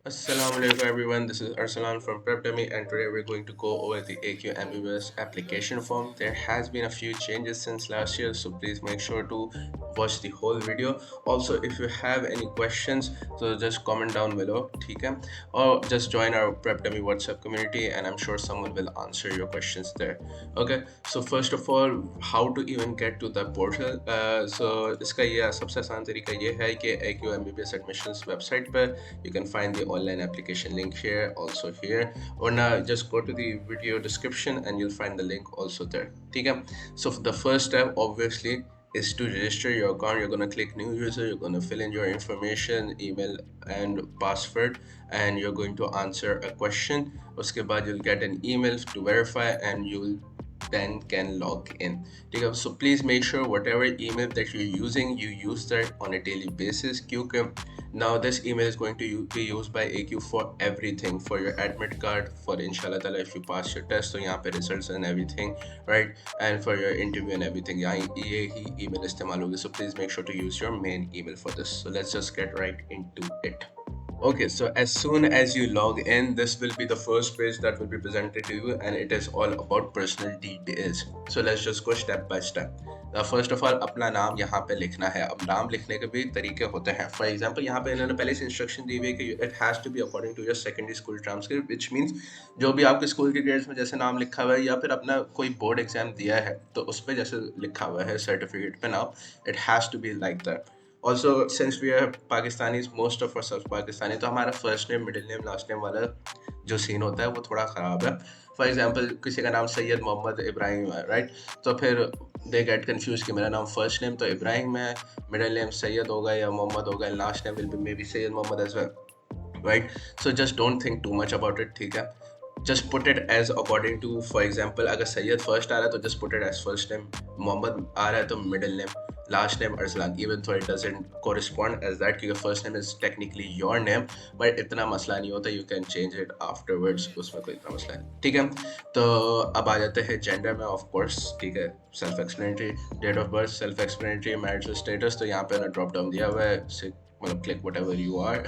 Assalamu alaikum everyone, this is Arsalan from PrepDummy and today we're going to go over the AQ MBBS application form. There has been a few changes since last year, so please make sure to watch the whole video. Also, if you have any questions, so just comment down below, okay? Or just join our PrepDummy WhatsApp community and I'm sure someone will answer your questions there. Okay, so first of all, how to even get to the portal? So इसका ये सबसे आसान तरीका ये है कि AQ MBBS admissions website पर you can find the online application link here, also here, or now just go to the video description and you'll find the link also there. Okay, so the first step obviously is to register your account. You're gonna click new user, you're gonna fill in your information, email and password, and you're going to answer a question. Uske baad you'll get an email to verify and you'll then can log in. Okay, so please make sure whatever email that you're using, you use that on a daily basis. Now this email is going to be used by AQ for everything, for your admit card, for inshallah ta'ala if you pass your test, so यहाँ पे results and everything, right? And for your interview and everything, यहाँ ये ही email इस्तेमाल होगी. So please make sure to use your main email for this. So let's just get right into it. Okay, so as soon as you log in, this will be the first page that will be presented to you and it is all about personal details. So let's just go step by step. Now first of all, अपना नाम यहाँ पे लिखना है. अब नाम लिखने के भी तरीके होते हैं. For example, यहाँ पे इन्होंने पहले से इंस्ट्रक्शन दी हुई है कि it has to be according to your secondary school transcript, which means जो भी आपके स्कूल के ग्रेड्स में जैसे नाम लिखा हुआ है या फिर अपना कोई बोर्ड एग्जाम दिया है तो उस पर जैसे लिखा हुआ है सर्टिफिकेट पे नाम, it has to be like that. Also, since we are Pakistanis, most of us are Pakistani, तो हमारा first name middle name last name वाला जो सीन होता है वो थोड़ा ख़राब है. फॉर एग्जांपल किसी का नाम सैयद मोहम्मद इब्राहिम है, राइट? तो फिर दे गेट कंफ्यूज कि मेरा नाम फर्स्ट नेम तो इब्राहिम है, मिडिल नेम सैयद होगा या मोहम्मद होगा, last name will be maybe Syed Mohammad as well, right? So just don't think too much about it, ठीक है? Just put it as according to, for example, अगर सैयद फर्स्ट आ रहा है तो just put it as first name, Mohammad आ रहा है तो middle name, last name Arsalan, even though it doesn't correspond as that क्योंकि first name is technically your name, but इतना मसला नहीं होता, you can change it afterwards, उसमें कोई इतना मसला नहीं, ठीक है? तो अब आ जाते हैं gender में, of course, ठीक है, self explanatory, date of birth self explanatory, marital status तो यहाँ पे ना drop down दिया हुआ है, मतलब click whatever you are.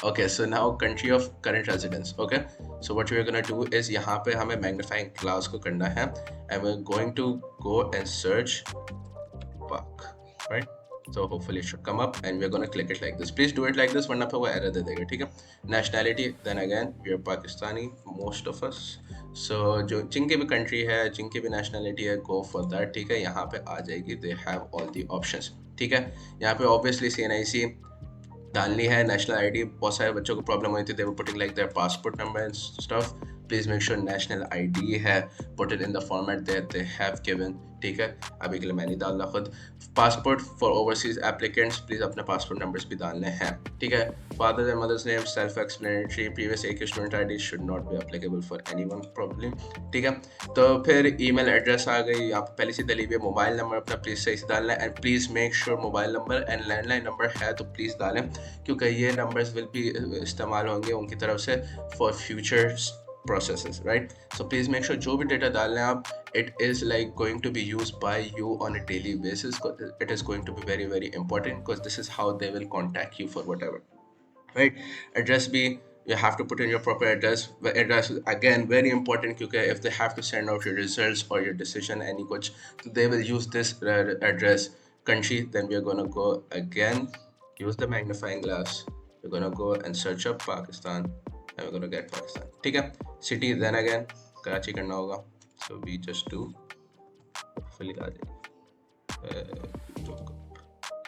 Okay, so now country of current residence. Okay, so what we're gonna do is यहाँ पे हमें magnifying glass को करना है and we're going to go and search Pak, right? So hopefully it should come up and we're gonna click it like this. Please do it like this वरना फिर वो error दे देगा, ठीक है? Nationality, then again we are Pakistani, most of us. So जो जिनके भी country है, जिनके भी nationality है, go for that, ठीक है? यहाँ पे आ जाएगी, they have all the options, ठीक है? यहाँ पे obviously CNIC डालनी है, नेशनल आईडी. बहुत सारे बच्चों को प्रॉब्लम हुई थी, they were putting like their passport number and stuff. Please make sure national ID है, put it in the format that they have given, ठीक है? अभी के लिए मैं नहीं डाल रहा खुद. Passport for overseas applicants, please अपने पासपोर्ट नंबर्स भी डालने हैं, ठीक है? Father and mother's name self explanatory, previous एक student ID should not be applicable for anyone problem, ठीक है? तो फिर ईमेल एड्रेस आ गई, यहाँ पे पहले से दली हुई है. मोबाइल नंबर अपना प्लीज सही से डालना है and please make sure mobile number and landline number है तो प्लीज डालें क्योंकि ये नंबर्स विल बी इस्तेमाल होंगे उनकी तरफ से for future processes, right? So please make sure जो भी data डालना है आप, it is like going to be used by you on a daily basis. It is going to be very very important because this is how they will contact you for whatever, right? Address भी, you have to put in your proper address. Address again very important because if they have to send out your results or your decision any कुछ, they will use this address. Country, then we are going to go again, use the magnifying glass, we're going to go and search up Pakistan and we're going to get Pakistan, ठीक है? City, then again Karachi करना होगा, so we just do hopefully आ जाएगी,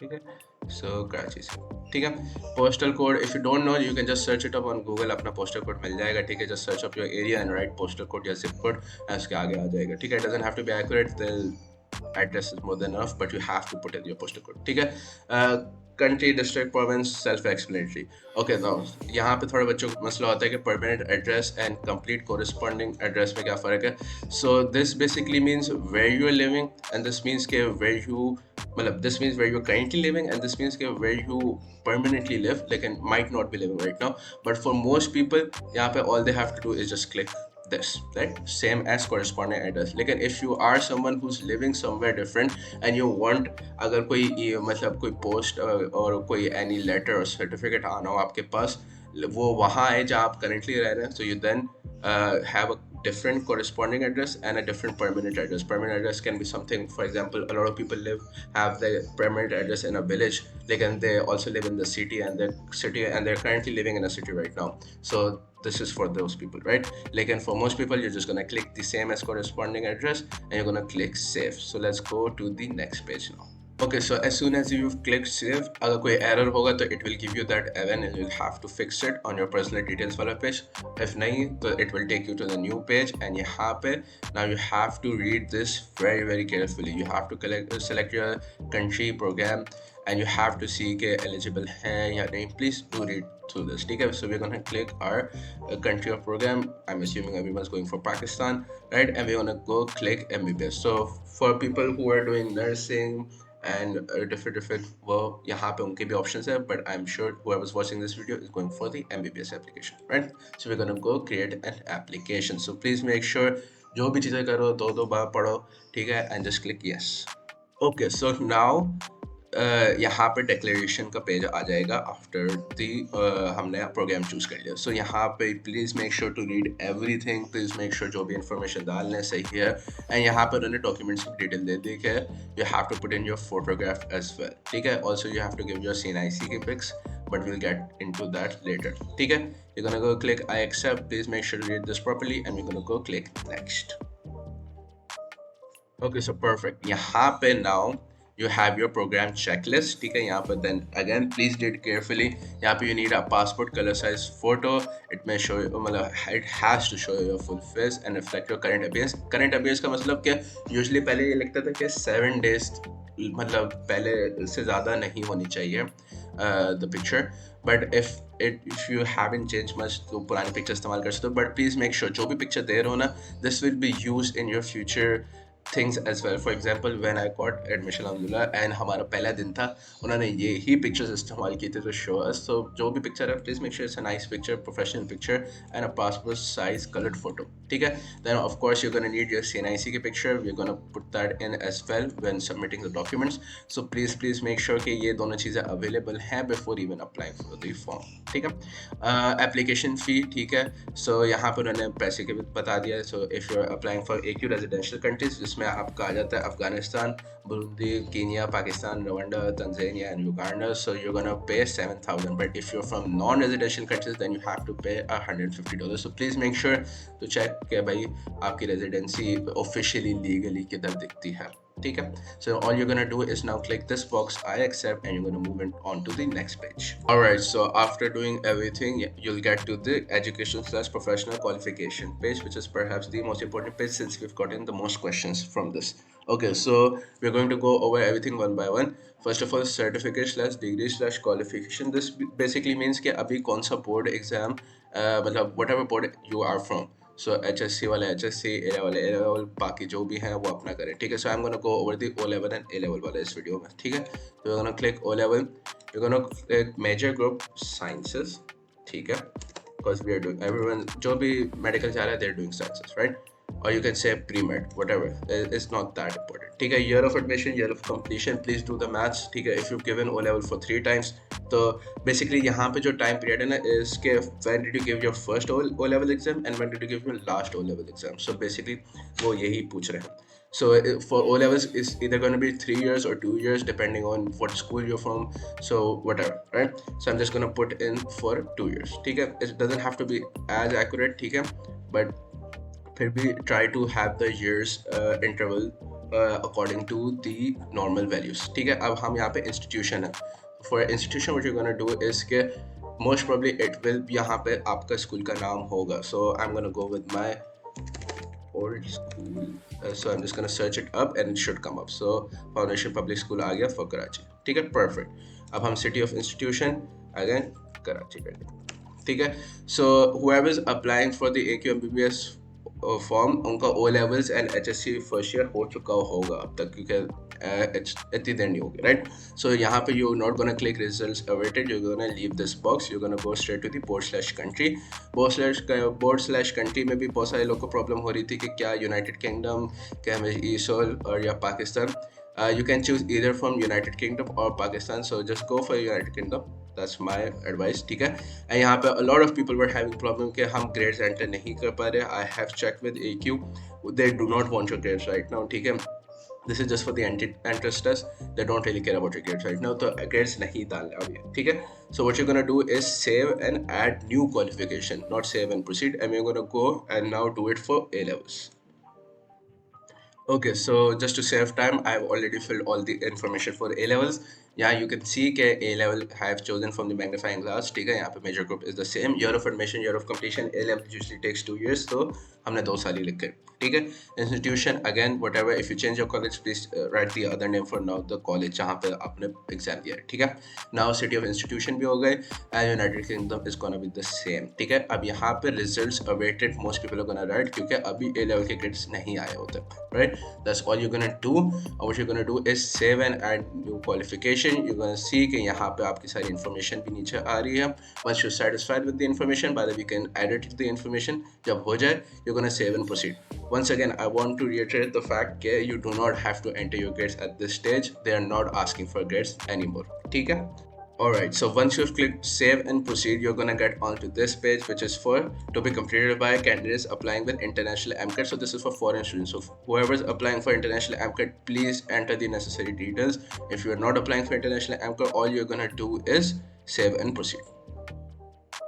ठीक है? So Karachi से, ठीक है? Postal code, if you don't know you can just search it up on Google, अपना postal code मिल जाएगा, ठीक है? Just search up your area and write postal code या zip code and उसके आगे आ जाएगा, ठीक है? It doesn't have to be accurate, the address is more than enough, but you have to put in your postal code, ठीक है? Country, district, province, self-explanatory. Okay, now यहाँ पे थोड़े बच्चों को मसला होता है कि permanent address and complete corresponding address में क्या फ़र्क है? So this basically means where you are living and this means कि where you, मतलब this means where you are currently living and this means कि where you permanently live, लेकिन might not be living right now. But for most people यहाँ पे all they have to do is just click this, right? Same as corresponding address. लेकिन if you are someone who's living somewhere different and you want, अगर कोई मतलब कोई post और कोई any letter or certificate आना हो आपके पास, वो वहाँ है जहाँ आप currently रह रहे हैं. So you then have a different corresponding address and a different permanent address. Permanent address can be something, for example, a lot of people have their permanent address in a village. They also live in the city, and they're currently living in a city right now. So this is for those people, right? Like, and for most people, you're just gonna click the same as corresponding address and you're gonna click save. So let's go to the next page now. Okay, so as soon as you've clicked save, अगर कोई error होगा तो it will give you that error and you'll have to fix it on your personal details वाला page. If नहीं तो it will take you to the new page, and यहाँ पे now you have to read this very carefully. You have to select your country, program, and you have to see के eligible है या नहीं. Please do read through this. ठीक है? So we're gonna click our country or program. I'm assuming everyone's going for Pakistan, right? And we're gonna go click MBBS. So for people who are doing nursing and different वो यहाँ पे उनके भी options है, but I'm sure whoever's watching this video is going for the MBBS application, right? So we're gonna go create an application. So please make sure जो भी चीज़ें करो दो बार पढ़ो, ठीक है? And just click yes. Okay, so now यहाँ पे डिक्लेरेशन का पेज आ जाएगा आफ्टर दी हमने प्रोग्राम चूज कर लिया. सो यहाँ पे please make sure to read everything. Please make sure जो भी इंफॉर्मेशन डालने सही है. एंड यहाँ पे उन्होंने डॉक्यूमेंट्स की डिटेल दे दी है. You have to put in your photograph as well, ठीक है? Also you have to give your CNIC की pics, but we'll get into that later. ठीक है? You're gonna go click I accept. Please make sure to read this properly, and we're gonna go click next. Okay, so perfect. यहाँ पे now you have your program checklist. ठीक है? यहाँ पर then again please read carefully. यहाँ पे you need a passport color size photo. It may show you, मतलब it has to show your full face and reflect your current appearance. Current appearance का मतलब क्या? Usually पहले ये लगता था कि 7 days, मतलब पहले से ज़्यादा नहीं होनी चाहिए the picture. But if you haven't changed much तो पुरानी picture इस्तेमाल कर सकते हो. But please make sure जो भी picture दे रहे हो ना, this will be used in your future things as well. For example, when I got admission alhamdulillah and हमारा पहला दिन था, उन्होंने ये ही pictures इस्तेमाल किए थे to show us. So जो भी picture है, please make sure it's a nice picture, professional picture, and a passport size colored photo. ठीक है? Then of course you're gonna need your CNIC की picture. We're gonna put that in as well when submitting the documents. So please make sure कि ये दोनों चीज़ें available हैं before even applying for the form. ठीक है? Application fee, ठीक है? So यहाँ पर उन्होंने पैसे के भी बता दिया. So if you're applying for AQ residential countries, जिसमें आपका आ जाता है Afghanistan, Burundi, Kenya, Pakistan, Rwanda, Tanzania and Uganda, so you're gonna pay 7,000. But if you're from non-residential countries, then you have to pay $150. So please make sure to check कि भाई आपकी residency officially legally किधर दिखती है. ठीक है? So all you're gonna do is now click this box I accept, and you're gonna move it on to the next page. Alright, so after doing everything, you'll get to the education/professional qualification page, which is perhaps the most important page since we've gotten the most questions from this. Okay, so we're going to go over everything one by one. First of all, certificate/degree/qualification. This basically means कि अभी कौन सा board exam, मतलब whatever board you are from. So HSC वाले HSC, A वाले A level, बाकी जो भी हैं वो अपना करें. ठीक है? So I'm gonna go over the O level and A level वाले इस वीडियो में. ठीक है? So we're gonna click O level. You're gonna click major group sciences. ठीक है? Because we are doing, everyone जो भी medical जा रहा है, they're doing sciences, right? Or you can say pre-med, whatever. It's not that important. ठीक है? Year of admission, year of completion. Please do the maths. ठीक है? If you've given O level for 3 times, तो basically यहाँ पे जो time period है ना, इसके when did you give your first O level exam and when did you give your last O level exam? So basically वो यही पूछ रहे हैं. So for O levels is either going to be 3 years or 2 years depending on what school you're from. So whatever, right? So I'm just going to put in for 2 years. ठीक है? It doesn't have to be as accurate, ठीक है? But फिर भी try to have the years interval according to the normal values. ठीक है? अब हम यहाँ पे institution है. For institution what you're gonna do is कि most probably it will यहाँ पे आपका स्कूल का नाम होगा. So I'm gonna go with my old school. So I'm just gonna search it up and it should come up. So Foundation Public School आ गया for Karachi. ठीक है? Perfect. अब हम city of institution again Karachi कर दें. ठीक है? So whoever is applying for the AQ MBBS form, उनका O levels and HSC first year हो चुका होगा अब तक, क्योंकि इतनी देर नहीं होगी, राइट? सो यहाँ पे you not gonna click results awaited, you gonna leave this box, you gonna go straight to the board country. Board country में भी बहुत सारे लोग को प्रॉब्लम हो रही थी कि क्या यूनाइटेड किंगडम, क्या ईसोल और या Pakistan. You can choose either from United Kingdom or Pakistan, so just go for United Kingdom. That's my advice, ठीक है. And यहाँ पे a lot of people were having problem कि हम grades enter नहीं कर पा रहे. I have checked with AQ, they do not want your grades right now, ठीक है. This is just for the entrance test. They don't really care about your grades right now, तो grades नहीं डालने अभी, ठीक है. So what you're gonna do is save and add new qualification, not save and proceed. And we're gonna go and now do it for A levels. Okay, so just to save time, I've already filled all the information for A levels. Yeah, you can see that A level I have chosen from the magnifying glass. ठीक है, यहाँ पे major group is the same. Year of admission, year of completion. A level usually takes 2 years, so हमने 2 साल ही लिखे. ठीक है. Institution again, whatever. If you change your college, please write the other name for now the college जहाँ पे आपने exam दिया है. ठीक है. Now city of institution भी हो गए. And United Kingdom is gonna be the same. ठीक है. अब यहाँ पे results awaited. Most people are gonna write क्योंकि अभी A level के grades नहीं आए होते. Right. That's all you're gonna do. What you're gonna do is save and add new qualification. You're gonna see कि यहाँ पे आपकी सारी information भी नीचे आ रही है. Once you're satisfied with the information, by the way, you can edit the information. जब हो जाए, you're gonna save and proceed. Once again, I want to reiterate the fact that you do not have to enter your grades at this stage. They are not asking for grades anymore. ठीक है? Alright, so once you've clicked save and proceed, you're gonna get onto this page, which is for to be completed by candidates applying with international MCAT. So this is for foreign students. So whoever's applying for international MCAT, please enter the necessary details. If you're not applying for international MCAT, all you're gonna do is save and proceed.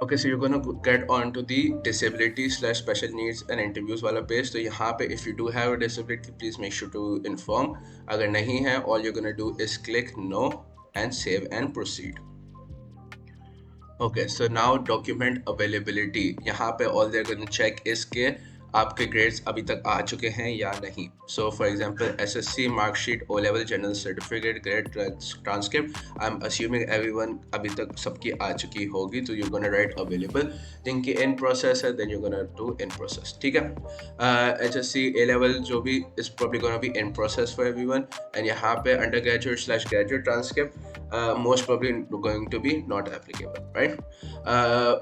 Okay, so you're gonna get onto the disability slash special needs and interviews वाला page. तो यहाँ पे if you do have a disability, please make sure to inform. अगर नहीं है, all you're gonna do is click no and save and proceed. Okay, so now document availability. यहाँ पे all they're going to check is के आपके grades अभी तक आ चुके हैं या नहीं. So for example, SSC mark sheet, O level, general certificate, grade transcript. I'm assuming everyone अभी तक सबकी आ चुकी होगी, तो you're gonna write available. जिनकी in process है, then you're gonna do in process. ठीक है? HSC A level जो भी is probably gonna be in process for everyone. And यहाँ पे undergraduate slash graduate transcript most probably going to be not applicable, right?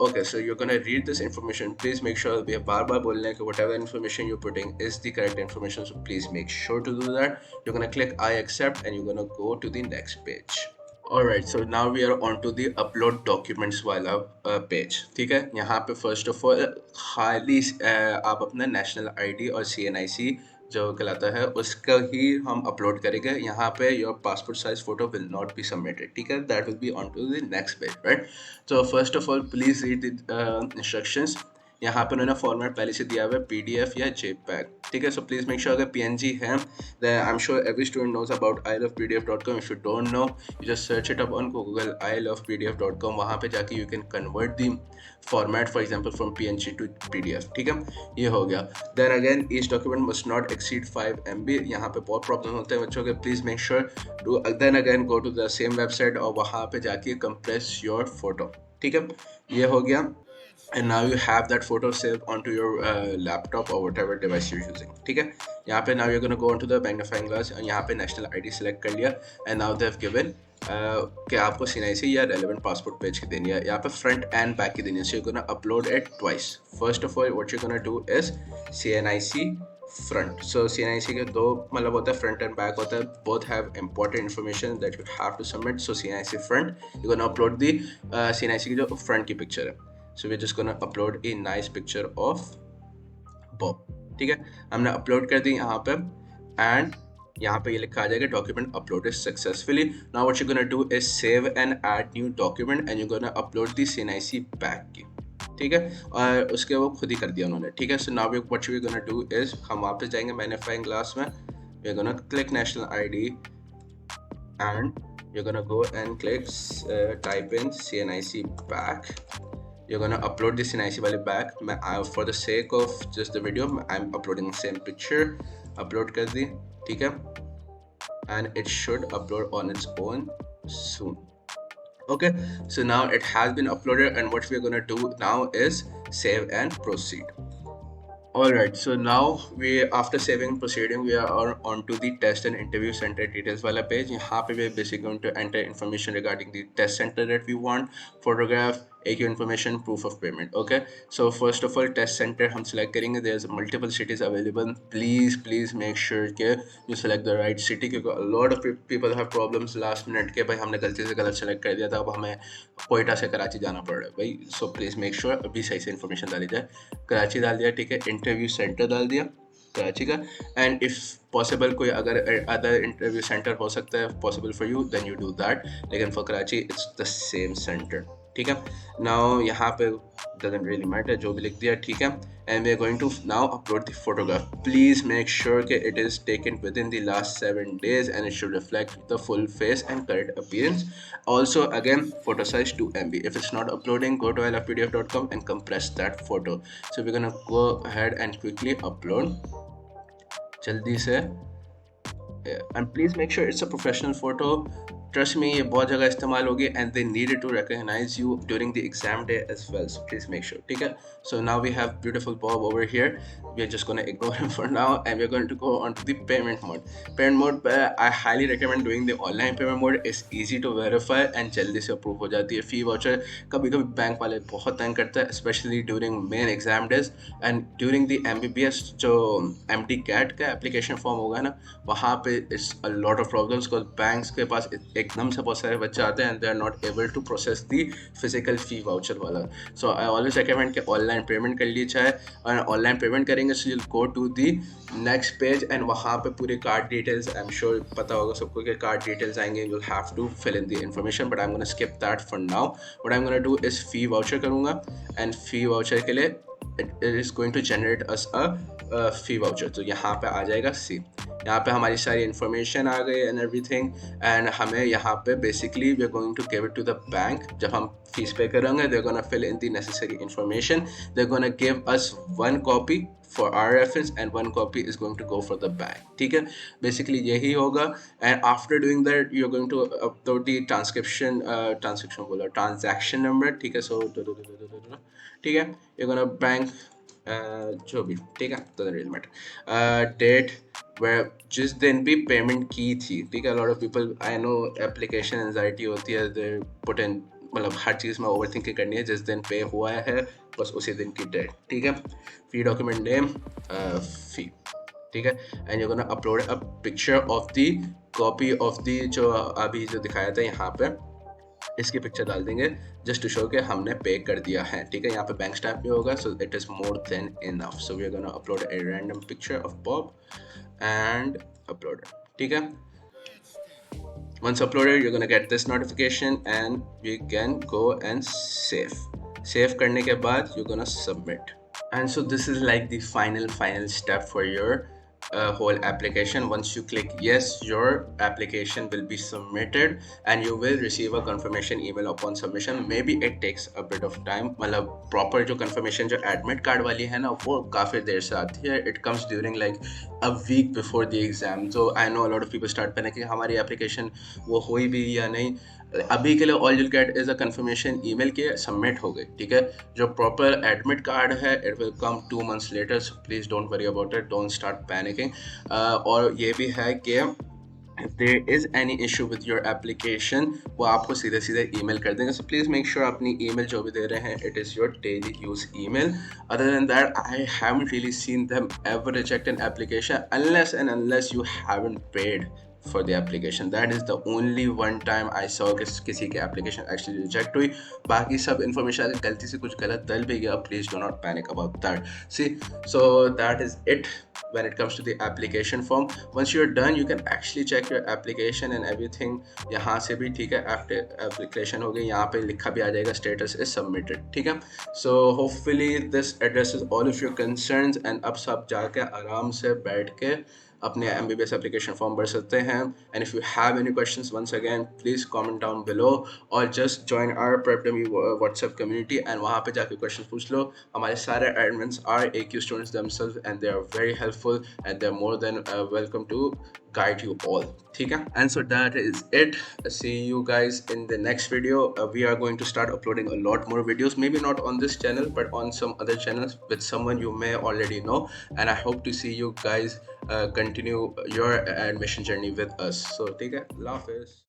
Okay, so you're gonna read this information. Please make sure we बार बार बोलने कि whatever information you're putting is the correct information, so please make sure to do that. You're gonna click I accept and you're gonna go to the next page. Alright, so now we are on to the upload documents वाला page. ठीक है, यहाँ पे first of all खाली आप अपना national ID और CNIC जो कहलाता है उसका ही हम अपलोड करेंगे. यहाँ पे your passport size photo will not be submitted. ठीक है, that will be on to the next page, right? So first of all please read the instructions. यहाँ पे उन्होंने फॉर्मेट पहले से दिया हुआ है PDF या JPEG. ठीक है, सो प्लीज मेक श्योर अगर PNG है, I am sure every student knows about ilovepdf.com. If you don't know, you just search it up on Google ilovepdf.com. वहाँ पे जाके you can convert the format for example from PNG to PDF. ठीक है, ये हो गया. Then again each document must not exceed 5 MB. यहाँ पे बहुत प्रॉब्लम होते हैं बच्चों के. Please make sure to then again go to the same website और वहाँ पे जाके कंप्रेस योर फोटो. ठीक है, ये हो गया. And now you have that photo saved onto your laptop or whatever device you're using. ठीक है, यहाँ पे now you're gonna go onto the magnifying glass और यहाँ पे national ID select कर लिया. And now they've given कि आपको CNIC या relevant passport page की देनी है. यहाँ पे front and back की देनी है. So you're gonna upload it twice. First of all, what you're gonna do is CNIC front. So CNIC के दो मतलब होता है, front and back होता है. Both have important information that you have to submit. So CNIC front, you're gonna upload the CNIC की जो front की picture है. So we're just gonna upload a nice picture of Bob. ठीक है, हमने upload कर दी यहाँ पे and यहाँ पे ये लिखा आ जाएगा document uploaded successfully. Now what you're gonna do is save and add new document and you're gonna upload the CNIC back की. ठीक है, और उसके वो खुद ही कर दिया उन्होंने. ठीक है, so now what we're gonna do is हम वापस जाएंगे magnifying glass में. We're gonna click national ID and you're gonna go and click type in CNIC back. You're gonna upload this CNIC वाले back. For the sake of just the video, I'm uploading the same picture. Upload कर दी, ठीक है, and it should upload on its own soon. Okay, so now it has been uploaded and what we're gonna do now is save and proceed. Alright, so now after saving and proceeding, we are on to the test and interview center details वाला page. यहाँ पे we are basically going to enter information regarding the test center that we want, photograph, AQ information, proof of payment. Okay, so first of all test center हम select करेंगे. There's multiple cities available. Please make sure कि you select the right city, क्योंकि a lot of people have problems last minute के भाई हमने गलती से गलत select कर दिया था, अब हमें कोयटा से कराची जाना पड़ रहा है भाई. So please make sure अभी सही से information डाली जाए. कराची डाल दिया, ठीक है. इंटरव्यू सेंटर डाल दिया कराची का. एंड इफ पॉसिबल कोई अगर अदर इंटरव्यू सेंटर हो सकता है possible for you, then you do that. लेकिन for Karachi it's the same center, ठीक है. नाउ यहाँ पे doesn't really matter, जो भी लिख दिया, ठीक है. And we are going to now upload the photograph. Please make sure that it is taken within the last 7 days and it should reflect the full face and correct appearance. Also again, photo size 2 MB. If it's not uploading, go to illovepdf.com and compress that photo. So we're gonna go ahead and quickly upload जल्दी से. And please make sure it's a professional photo. Trust me, ये बहुत जगह इस्तेमाल होगी and they needed to recognize you during the exam day as well. So please make sure, ठीक है. So now we have beautiful Bob over here. We are just going to ignore him for now and we're going to go on to the payment mode. Payment mode, I highly recommend doing the online payment mode. It's easy to verify and जल्दी से approve हो जाती है. Fee voucher कभी कभी bank वाले बहुत तंग करते हैं, especially during main exam days and during the MBBS जो MD CAT का application form होगा ना, वहाँ पे it's a lot of problems because banks के पास एकदम से बहुत सारे बच्चे आते हैं and they are not able to process the physical fee voucher वाला. So I always recommend कि online payment कर ली जाए. और online payment करेंगे so you'll go to the next page and वहाँ पे पूरे card details, I'm sure पता होगा सबको कि card details आएंगे. You'll have to fill in the information but I'm gonna skip that for now. What I'm gonna do is fee voucher करूँगा and fee voucher के लिए it is going to generate us a fee voucher. तो यहाँ पे आ जाएगा C. यहाँ पे हमारी सारी इन्फॉर्मेशन आ गई एंड एवरीथिंग एंड हमें यहाँ पे basically we are going to give it to the bank. जब हम फीस पे करेंगे they are gonna fill in the necessary information. They are gonna give us 1 copy for our reference and 1 copy is going to go for the bank, ठीक है. Basically यही होगा and after doing that you're going to upload the transcription बोला transaction number, ठीक है. So ठीक है, you're gonna bank जो भी, ठीक है, doesn't really matter. Date where जिस दिन भी पेमेंट की थी, ठीक है. lot of people I know application anxiety होती है, they put in मतलब हर चीज़ में ओवर थिंकिंग करनी है. जिस दिन पे हुआ है बस उसी दिन की डेट, ठीक है. फी डॉक्यूमेंट नेम फी, ठीक है. And you gonna upload a picture of the copy of the जो अभी जो दिखाया था यहाँ पे, इसकी पिक्चर डाल देंगे जस्ट टू शो के हमने पे कर दिया है, ठीक है. यहाँ पे बैंक स्टैम्प भी होगा so it is more than enough. So we are gonna upload a random picture of Bob and upload, ठीक है. Once uploaded, you're gonna get this notification and we can go and save करने के बाद you're gonna submit. And so this is like the final step for your whole application. Once you click yes, your application will be submitted and you will receive a confirmation email upon submission. Maybe it takes a bit of time. मतलब proper जो confirmation जो admit card वाली है ना, वो काफ़ी देर से आती है. It comes during like a week before the exam. So I know a lot of people start panicking हमारी application वो हुई भी या नहीं. अभी के लिए all you'll get is a confirmation email के submit हो गई, ठीक है. जो proper admit card है it will come 2 months later. So please don't worry about it, don't start panicking. और ये भी है कि if there is any issue with your application वो आपको सीधे सीधे email कर देंगे. So please make sure अपनी email जो भी दे रहे हैं it is your daily use email. Other than that I haven't really seen them ever reject an application unless you haven't paid for the application. That is the only one time I saw कि किसी की application actually reject हुई. बाकी सब information अगर गलती से कुछ गलत डल भी गया, please do not panic about that. See, so that is it when it comes to the application form. Once you're done, you can actually check your application and everything. यहाँ से भी ठीक है, after application हो गई यहाँ पे लिखा भी आ जाएगा status is submitted, ठीक है. So hopefully this addresses all of your concerns and अब सब जाके आराम से बैठ के अपने MBBS application form भर सकते हैं. And if you have any questions, once again please comment down below or just join our PrepDummy WhatsApp community and वहाँ पे जाके questions पूछ लो. हमारे सारे admins are AQ students themselves and they are very helpful and they are more than welcome to guide you all, ठीक है. And so that is it. See you guys in the next video. We are going to start uploading a lot more videos, maybe not on this channel but on some other channels with someone you may already know. And I hope to see you guys continue your admission journey with us. So take care. Allah Hafiz.